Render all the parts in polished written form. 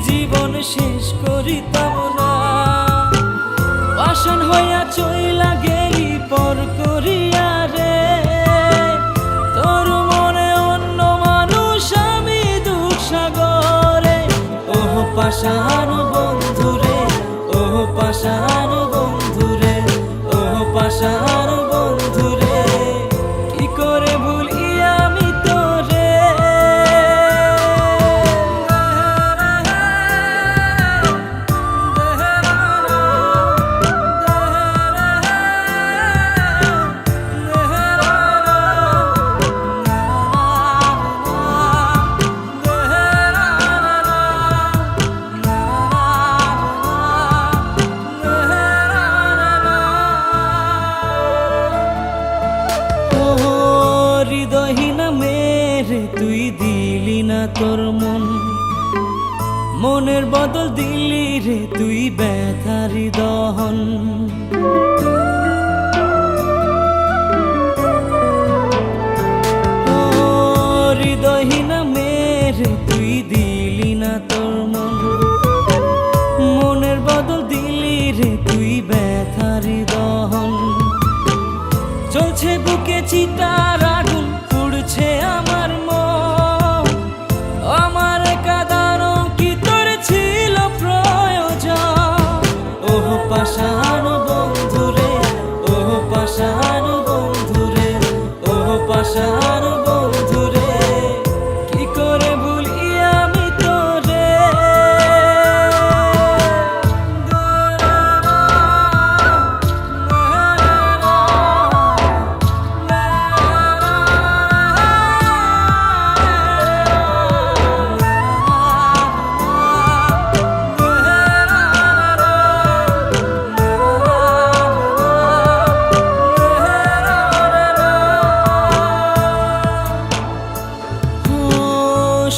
জীবন শেষ করিতাম না। পাষাণ হইয়া চইলা গেলি পর করিয়া রে, তোর মনে অন্য মানুষ আমি দুঃসাগরে। ওহ পাষাণ বন্ধুরে, ওহ পাষাণ বন্ধুরে, ওহ পাষাণ বন্ধুরে, কি করে ভুলি আমি তোরে। হৃদয়হীনা মেরে তুই দিলি না তোর মন, মনের বদল দিলি রে তুই ব্যথারি দহন। হৃদয়হীনা মেরে তুই দিলি না তোর মন, মনের বদল দিলি রে তুই ব্যথারি দহন। চলছে বুকে চিতার আগুন, পুড়ছে আমার মন, আমার কাঁদানো কি তোর ছিল প্রয়োজন। ওহ পাষাণ বন্ধুরে, ওহ পাষাণ বন্ধুরে, ওহ পাষাণ বন্ধুরে, কি করে ভুলি আমি তোরে।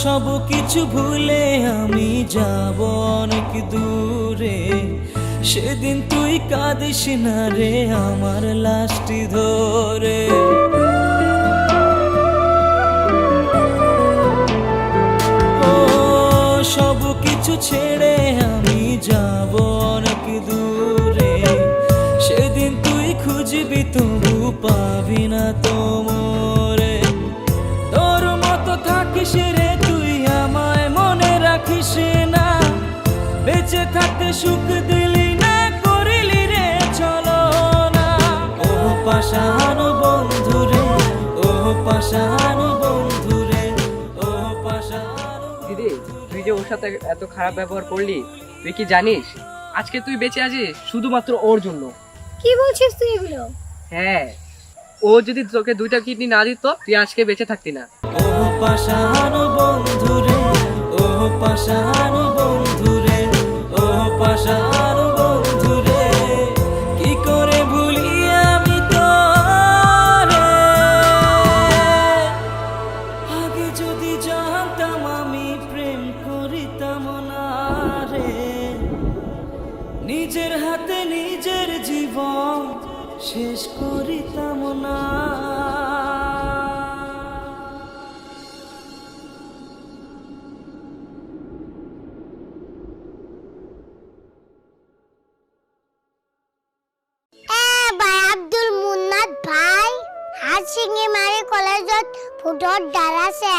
সব কিছু ভুলে আমি যাব অনেক দূরে, সেদিন তুই কাঁদিস না রে আমার লাশটি ধরে। ও সব কিছু ছেড়ে আমি যাব অনেক দূরে, সেদিন তুই খুঁজবি তবু পাবি না তো মোরে। তোর মতো থাকিস রে তুই আমায় মনে রাখিস না, বেঁচে থাকতে সুখ দিলি না করিলি রে চলো না। ওহ পাষাণ বন্ধুরে, ওহ পাষাণ বন্ধুরে, ওহ পাষাণ। দিদি তুই যে ওর সাথে এত খারাপ ব্যবহার করলি, তুই কি জানিস আজকে তুই বেঁচে আছিস শুধুমাত্র ওর জন্য। কি বলছিস তুই এগুলো? হ্যাঁ, ও যদি তোকে 2টা কিডনি না দিত তুই আজকে বেঁচে থাকতি না। ওহ পাষাণ বন্ধুরে, ওহ পাষাণ বন্ধুরে, ওহ পাষাণ বন্ধুরে, কি করে ভুলি আমি তোরে। আগে যদি জানতাম আমি প্রেম করিতাম না রে, নিজের হাতে নিজের জীবন শেষ করিতাম না। আব্দুল মুন্নাত ভাই হাটশিঙিমারি কলেজত ফুটত দাঁড়াছে,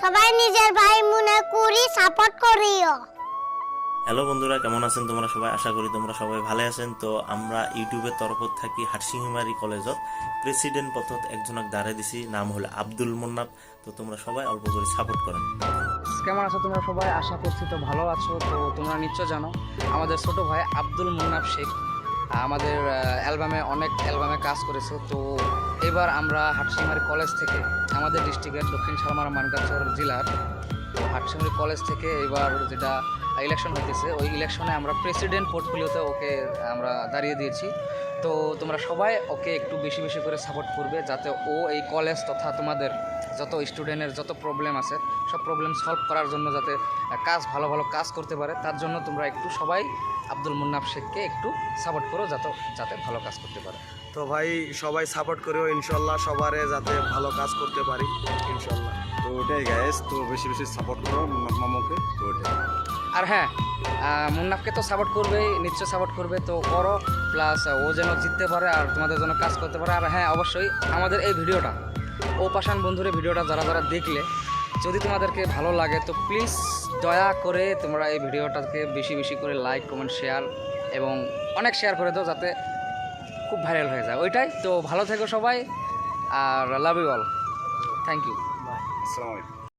সবাই নিজের ভাই মনে করি সাপোর্ট করিও। হ্যালো বন্ধুরা, কেমন আছেন তোমরা সবাই? আশা করি তোমরা সবাই ভালো আছেন। তো আমরা ইউটিউবের তরফত থাকি হাটশিঙিমারি কলেজত প্রেসিডেন্ট পথত একজনক দাঁড়াই দিছি, নাম হলো আব্দুল মুন্নাফ। তো তোমরা সবাই অল্প করে সাপোর্ট করেন। কেমন আছো তোমরা সবাই? আশা করছি তো ভালো আছো। তো তোমরা নিশ্চয় জানো আমাদের ছোট ভাই আব্দুল মুন্নাফ শেখ আমাদের অনেক অ্যালবামে কাজ করেছে। তো এবার আমরা হাটশিঙিমারি কলেজ থেকে, আমাদের ডিস্ট্রিক্টের দক্ষিণ সালমারা মানকাচর জেলার হাটশিঙিমারি কলেজ থেকে এবার যেটা ইলেকশন হইতেছে, ওই ইলেকশনে আমরা প্রেসিডেন্ট পোর্টফোলিওতে ওকে আমরা দাঁড়িয়ে দিয়েছি। তো তোমরা সবাই ওকে একটু বেশি বেশি করে সাপোর্ট করবে, যাতে ও এই কলেজ তথা তোমাদের যত স্টুডেন্টের যত প্রবলেম আছে সব প্রবলেম সলভ করার জন্য যাতে ভালো ভালো কাজ করতে পারে, তার জন্য তোমরা একটু সবাই আব্দুল মুন্নাফ শেখকে একটু সাপোর্ট করো, যাতে ভালো কাজ করতে পারে। তো ভাই সবাই সাপোর্ট করিও ইনশাল্লাহ, সবারে যাতে ভালো কাজ করতে পারি ইনশাল্লাহ। তো ওটাই গাইস, তো বেশি বেশি সাপোর্ট করো মামুকে। তো ওটাই। আর হ্যাঁ, মুন্নাফকে তো সাপোর্ট করবেই, নিশ্চয় সাপোর্ট করবে, তো করো। প্লাস ও যেন জিততে পারে আর তোমাদের জন্য কাজ করতে পারে। আর হ্যাঁ, অবশ্যই আমাদের এই ভিডিওটা, ও পাশান বন্ধুর ভিডিওটা যারা যারা দেখলে যদি তোমাদেরকে ভালো লাগে তো প্লিজ দয়া করে তোমরা এই ভিডিওটাকে বেশি বেশি করে লাইক, কমেন্ট, শেয়ার এবং অনেক শেয়ার করে দাও যাতে খুব ভাইরাল হয়ে যায়। ওইটাই তো, ভালো থেকো সবাই, আর love you all, thank you. আসসালামু আলাইকুম।